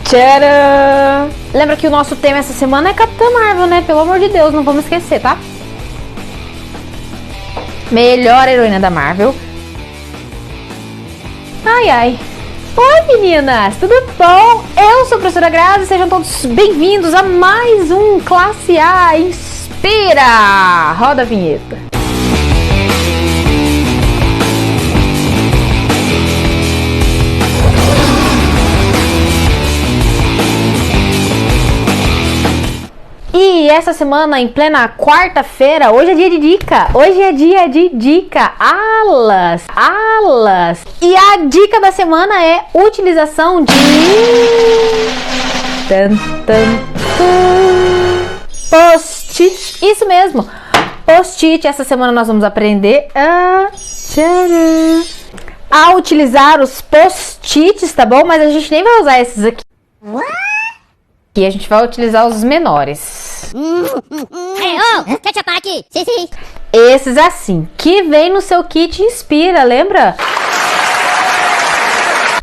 Tcharam! Lembra que o nosso tema essa semana é Capitã Marvel, né? Pelo amor de Deus, não vamos esquecer, tá? Melhor heroína da Marvel. Ai, ai. Oi, meninas! Tudo bom? Eu sou a professora Grazi e sejam todos bem-vindos a mais um Classe A Inspira! Roda a vinheta. E essa semana, em plena quarta-feira, hoje é dia de dica. Hoje é dia de dica. Alas. E a dica da semana é utilização de... Post-it. Isso mesmo. Post-it. Essa semana nós vamos aprender a utilizar os post-its, tá bom? Mas a gente nem vai usar esses aqui. E a gente vai utilizar os menores. Quer te parar aqui? Sim. Esses assim, que vem no seu kit Inspira, lembra?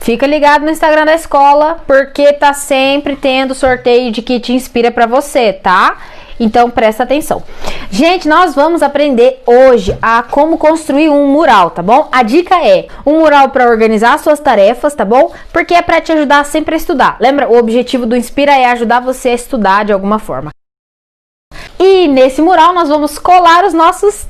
Fica ligado no Instagram da escola, porque tá sempre tendo sorteio de kit Inspira pra você, tá? Então presta atenção. Gente, nós vamos aprender hoje a como construir um mural, tá bom? A dica é um mural para organizar suas tarefas, tá bom? Porque é para te ajudar sempre a estudar. Lembra? O objetivo do Inspira é ajudar você a estudar de alguma forma. E nesse mural nós vamos colar os nossos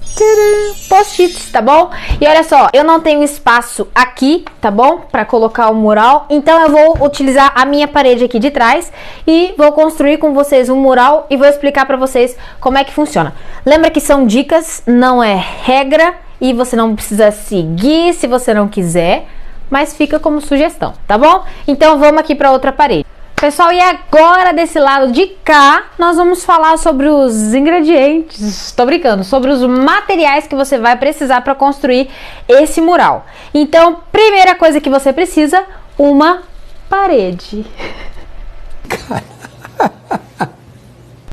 post-its, tá bom? E olha só, eu não tenho espaço aqui, tá bom? Para colocar o mural, então eu vou utilizar a minha parede aqui de trás e vou construir com vocês um mural e vou explicar para vocês como é que funciona. Lembra que são dicas, não é regra e você não precisa seguir se você não quiser, mas fica como sugestão, tá bom? Então vamos aqui para outra parede. Pessoal, e agora desse lado de cá, nós vamos falar sobre os ingredientes, tô brincando, sobre os materiais que você vai precisar para construir esse mural. Então, primeira coisa que você precisa, uma parede.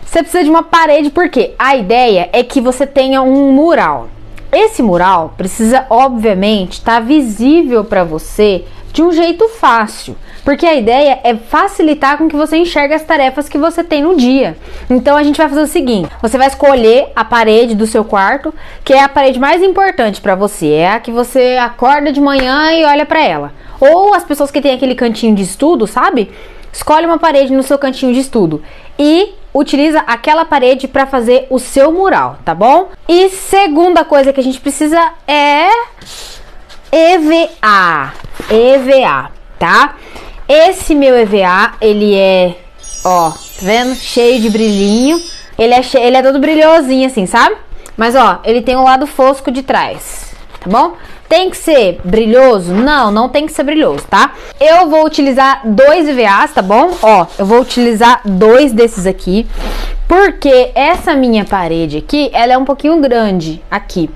Você precisa de uma parede porque a ideia é que você tenha um mural. Esse mural precisa, obviamente, estar visível para você de um jeito fácil, porque a ideia é facilitar com que você enxergue as tarefas que você tem no dia. Então a gente vai fazer o seguinte, você vai escolher a parede do seu quarto, que é a parede mais importante para você, é a que você acorda de manhã e olha para ela. Ou as pessoas que têm aquele cantinho de estudo, sabe? Escolhe uma parede no seu cantinho de estudo e utiliza aquela parede para fazer o seu mural, tá bom? E segunda coisa que a gente precisa é EVA, tá? Esse meu EVA, ele é, ó, tá vendo? Cheio de brilhinho. Ele é todo brilhosinho assim, sabe? Mas ó, ele tem um lado fosco de trás, tá bom? Tem que ser brilhoso? Não tem que ser brilhoso, tá? Eu vou utilizar 2 EVAs, tá bom? Ó, eu vou utilizar 2 desses aqui, porque essa minha parede aqui, ela é um pouquinho grande aqui.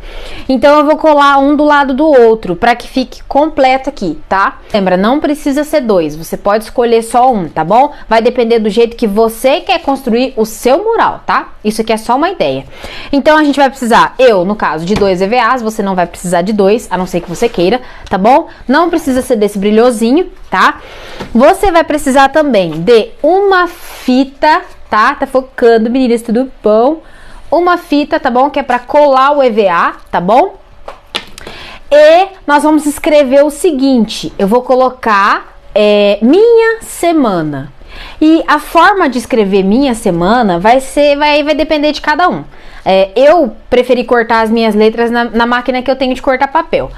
Então eu vou colar um do lado do outro, para que fique completo aqui, tá? Lembra, não precisa ser 2, você pode escolher só um, tá bom? Vai depender do jeito que você quer construir o seu mural, tá? Isso aqui é só uma ideia. Então a gente vai precisar, no caso, de 2 EVAs, você não vai precisar de 2, a não ser que você queira, tá bom? Não precisa ser desse brilhosinho, tá? Você vai precisar também de uma fita, tá focando, meninas, tudo bom? Uma fita, tá bom? Que é pra colar o EVA, tá bom? E nós vamos escrever o seguinte, eu vou colocar minha semana. E a forma de escrever minha semana vai depender de cada um. Eu preferi cortar as minhas letras na máquina que eu tenho de cortar papel.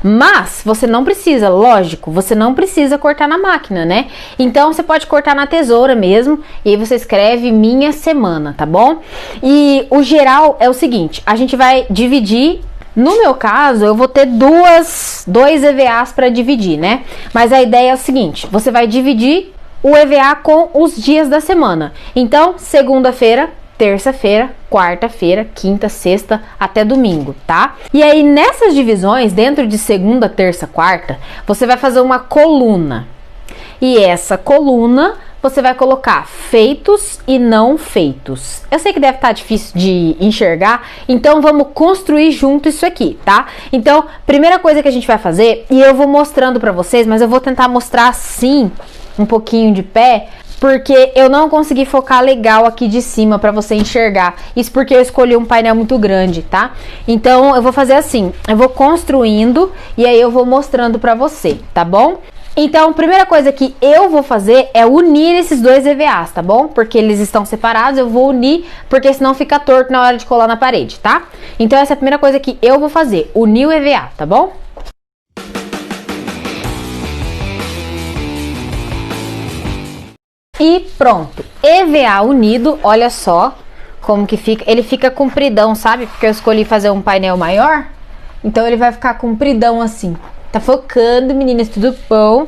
Mas você não precisa, lógico, você não precisa cortar na máquina, né? Então você pode cortar na tesoura mesmo, e aí você escreve minha semana, tá bom? E o geral é o seguinte, a gente vai dividir. No meu caso, eu vou ter dois EVAs para dividir, né? Mas a ideia é o seguinte, você vai dividir o EVA com os dias da semana. Então, segunda-feira, terça-feira, quarta-feira, quinta, sexta, até domingo, tá? E aí, nessas divisões, dentro de segunda, terça, quarta, você vai fazer uma coluna. E essa coluna você vai colocar feitos e não feitos. Eu sei que deve estar difícil de enxergar, então vamos construir junto isso aqui, tá? Então, primeira coisa que a gente vai fazer, e eu vou mostrando pra vocês, mas eu vou tentar mostrar assim, um pouquinho de pé, porque eu não consegui focar legal aqui de cima pra você enxergar. Isso porque eu escolhi um painel muito grande, tá? Então, eu vou fazer assim, eu vou construindo e aí eu vou mostrando pra você, tá bom? Então, a primeira coisa que eu vou fazer é unir esses dois EVAs, tá bom? Porque eles estão separados, eu vou unir, porque senão fica torto na hora de colar na parede, tá? Então, essa é a primeira coisa que eu vou fazer, unir o EVA, tá bom? E pronto, EVA unido, olha só como que fica. Ele fica compridão, sabe? Porque eu escolhi fazer um painel maior, então ele vai ficar compridão assim. Tá focando, meninas, tudo bom?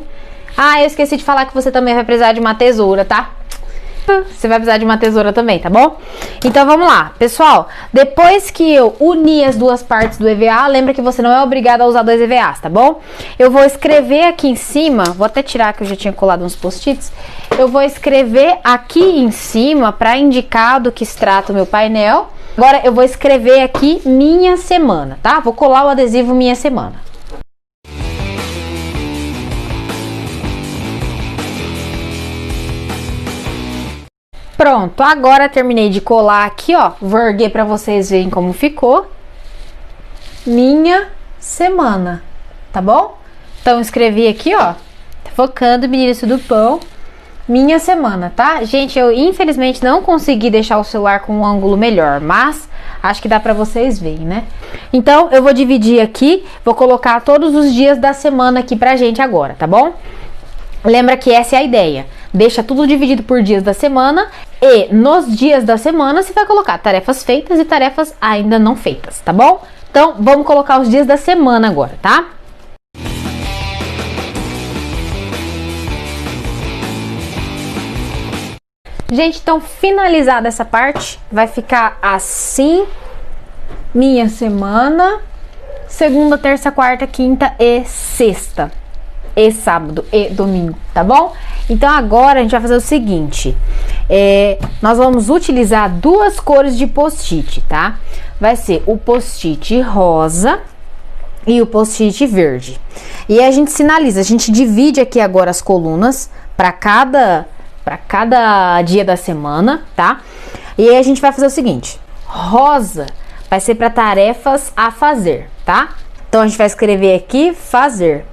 Ah, eu esqueci de falar que você também vai precisar de uma tesoura, tá? Você vai precisar de uma tesoura também, tá bom? Então vamos lá, pessoal. Depois que eu unir as duas partes do EVA, lembra que você não é obrigado a usar dois EVAs, tá bom? Eu vou escrever aqui em cima, vou até tirar que eu já tinha colado uns post-its. Eu vou escrever aqui em cima para indicar do que se trata o meu painel. Agora eu vou escrever aqui minha semana, tá? Vou colar o adesivo minha semana. Pronto, agora terminei de colar aqui, ó. Vou erguer pra vocês verem como ficou. Minha semana, tá bom? Então, escrevi aqui, ó. Tá focando, meninas do pão. Minha semana, tá? Gente, eu infelizmente não consegui deixar o celular com um ângulo melhor, mas acho que dá pra vocês verem, né? Então, eu vou dividir aqui, vou colocar todos os dias da semana aqui pra gente agora, tá bom? Lembra que essa é a ideia. Deixa tudo dividido por dias da semana e nos dias da semana você vai colocar tarefas feitas e tarefas ainda não feitas, tá bom? Então, vamos colocar os dias da semana agora, tá? Gente, então finalizada essa parte, vai ficar assim, minha semana, segunda, terça, quarta, quinta e sexta. E sábado e domingo, tá bom? Então agora a gente vai fazer o seguinte, nós vamos utilizar duas cores de post-it, tá? Vai ser o post-it rosa e o post-it verde. E a gente sinaliza, a gente divide aqui agora as colunas para cada dia da semana, tá? E aí a gente vai fazer o seguinte, rosa vai ser para tarefas a fazer, tá? Então a gente vai escrever aqui fazer.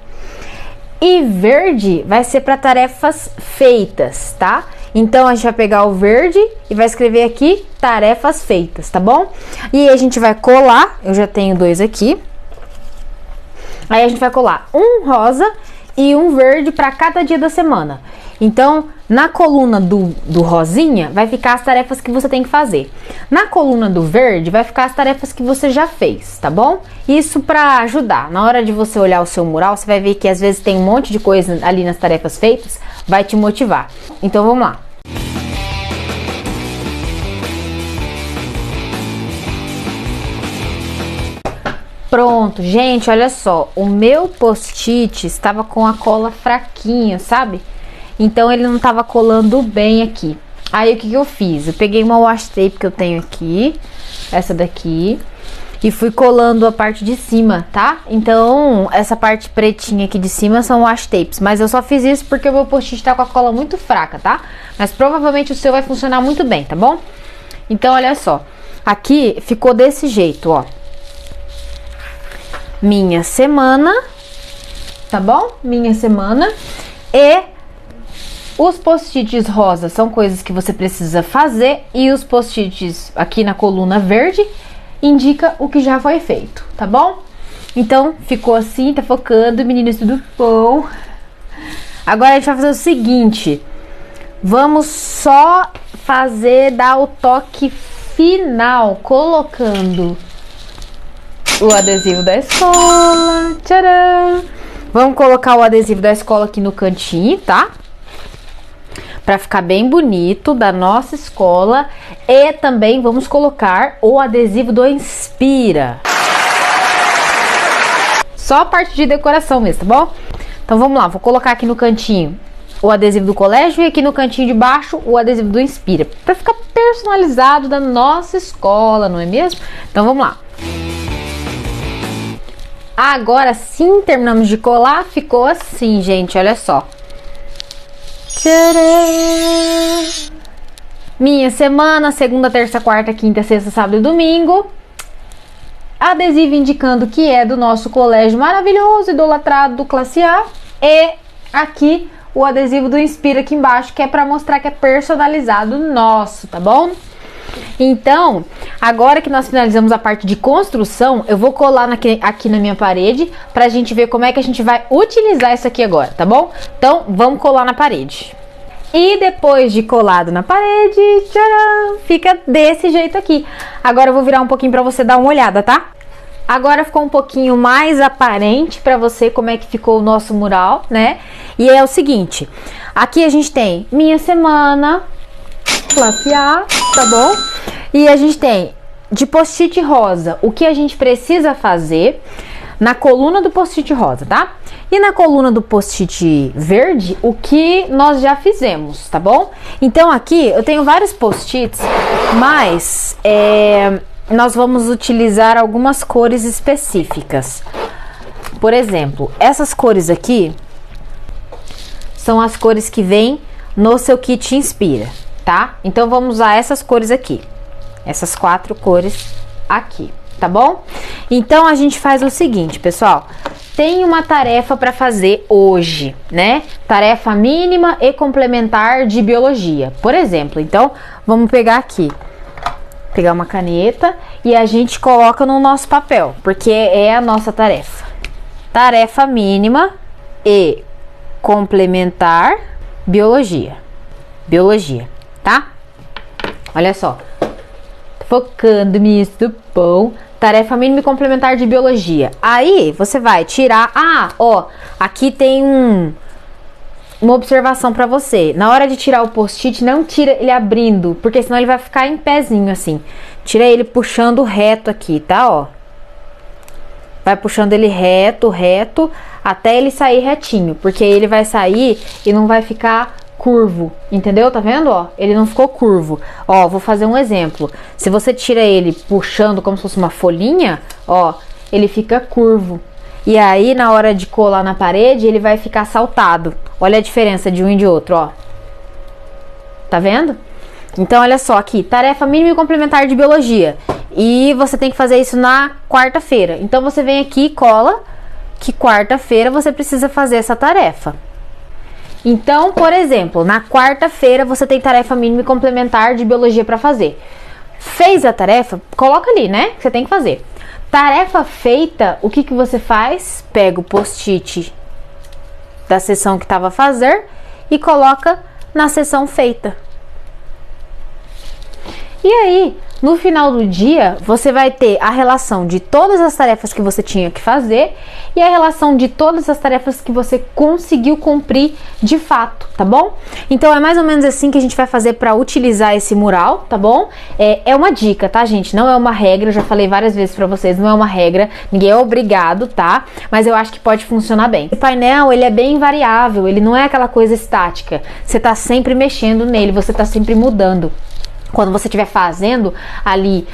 E verde vai ser para tarefas feitas, tá? Então, a gente vai pegar o verde e vai escrever aqui tarefas feitas, tá bom? E a gente vai colar, eu já tenho dois aqui. Aí, a gente vai colar um rosa e um verde para cada dia da semana. Então, na coluna do rosinha, vai ficar as tarefas que você tem que fazer. Na coluna do verde, vai ficar as tarefas que você já fez, tá bom? Isso para ajudar. Na hora de você olhar o seu mural, você vai ver que às vezes tem um monte de coisa ali nas tarefas feitas, vai te motivar. Então, vamos lá. Pronto, gente, olha só. O meu post-it estava com a cola fraquinha, sabe? Então, ele não tava colando bem aqui. Aí, o que eu fiz? Eu peguei uma washi tape que eu tenho aqui, essa daqui, e fui colando a parte de cima, tá? Então, essa parte pretinha aqui de cima são washi tapes. Mas eu só fiz isso porque o meu post-it tá com a cola muito fraca, tá? Mas provavelmente o seu vai funcionar muito bem, tá bom? Então, olha só. Aqui ficou desse jeito, ó. Minha semana, tá bom? Minha semana. E os post-its rosa são coisas que você precisa fazer e os post-its aqui na coluna verde indica o que já foi feito, tá bom? Então, ficou assim, tá focando, meninas, tudo bom? Agora a gente vai fazer o seguinte, vamos só dar o toque final, colocando o adesivo da escola, tcharam! Vamos colocar o adesivo da escola aqui no cantinho, tá? Pra ficar bem bonito, da nossa escola. E também vamos colocar o adesivo do Inspira. Só a parte de decoração mesmo, tá bom? Então vamos lá, vou colocar aqui no cantinho o adesivo do colégio e aqui no cantinho de baixo o adesivo do Inspira, para ficar personalizado da nossa escola, não é mesmo? Então vamos lá. Agora sim, terminamos de colar, ficou assim, gente, olha só. Tcharam! Minha semana, segunda, terça, quarta, quinta, sexta, sábado e domingo. Adesivo indicando que é do nosso colégio maravilhoso, idolatrado do Classe A. E aqui o adesivo do Inspira aqui embaixo, que é para mostrar que é personalizado nosso, tá bom? Então, agora que nós finalizamos a parte de construção, eu vou colar aqui na minha parede pra gente ver como é que a gente vai utilizar isso aqui agora, tá bom? Então, vamos colar na parede. E depois de colado na parede, tcharam, fica desse jeito aqui. Agora eu vou virar um pouquinho pra você dar uma olhada, tá? Agora ficou um pouquinho mais aparente pra você como é que ficou o nosso mural, né? E é o seguinte, aqui a gente tem minha semana, Classe A, tá bom? E a gente tem de post-it rosa o que a gente precisa fazer na coluna do post-it rosa, tá? E na coluna do post-it verde, o que nós já fizemos, tá bom? Então aqui eu tenho vários post-its, mas nós vamos utilizar algumas cores específicas. Por exemplo, essas cores aqui são as cores que vêm no seu kit Inspira, tá? Então vamos usar essas cores aqui, essas 4 cores aqui, tá bom? Então a gente faz o seguinte, pessoal, tem uma tarefa para fazer hoje, né? Tarefa mínima e complementar de biologia, por exemplo. Então vamos pegar aqui, pegar uma caneta e a gente coloca no nosso papel, porque é a nossa tarefa. Tarefa mínima e complementar biologia, tá? Olha só, focando nisso, bom. Tarefa mínima e complementar de biologia. Aí você vai tirar, aqui tem uma observação para você. Na hora de tirar o post-it, não tira ele abrindo, porque senão ele vai ficar em pezinho assim. Tira ele puxando reto aqui, tá, ó. Vai puxando ele reto, até ele sair retinho, porque ele vai sair e não vai ficar curvo, entendeu? Tá vendo, ó? Ele não ficou curvo. Ó, vou fazer um exemplo. Se você tira ele puxando como se fosse uma folhinha, ó, ele fica curvo. E aí, na hora de colar na parede, ele vai ficar saltado. Olha a diferença de um e de outro, ó. Tá vendo? Então, olha só aqui, tarefa mínima e complementar de biologia. E você tem que fazer isso na quarta-feira. Então, você vem aqui e cola que quarta-feira você precisa fazer essa tarefa. Então, por exemplo, na quarta-feira você tem tarefa mínima e complementar de biologia para fazer. Fez a tarefa? Coloca ali, né? Que você tem que fazer. Tarefa feita, o que você faz? Pega o post-it da sessão que estava a fazer e coloca na sessão feita. E aí, no final do dia, você vai ter a relação de todas as tarefas que você tinha que fazer e a relação de todas as tarefas que você conseguiu cumprir de fato, tá bom? Então é mais ou menos assim que a gente vai fazer para utilizar esse mural, tá bom? É uma dica, tá, gente? Não é uma regra, eu já falei várias vezes para vocês, não é uma regra, ninguém é obrigado, tá? Mas eu acho que pode funcionar bem. O painel, ele é bem variável, ele não é aquela coisa estática. Você tá sempre mexendo nele, você tá sempre mudando. Quando você estiver fazendo ali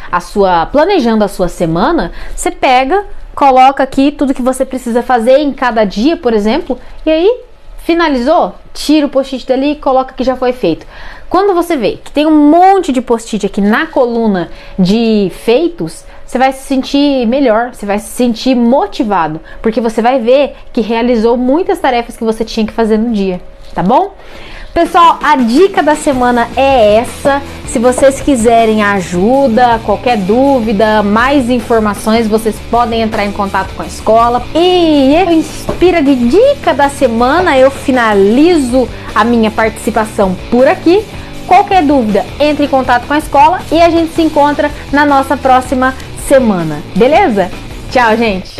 planejando a sua semana, você pega, coloca aqui tudo que você precisa fazer em cada dia, por exemplo, e aí finalizou, tira o post-it dali e coloca que já foi feito. Quando você vê que tem um monte de post-it aqui na coluna de feitos, você vai se sentir melhor, você vai se sentir motivado, porque você vai ver que realizou muitas tarefas que você tinha que fazer no dia, tá bom? Pessoal, a dica da semana é essa. Se vocês quiserem ajuda, qualquer dúvida, mais informações, vocês podem entrar em contato com a escola. E eu Inspira de dica da semana, eu finalizo a minha participação por aqui. Qualquer dúvida, entre em contato com a escola e a gente se encontra na nossa próxima semana. Beleza? Tchau, gente!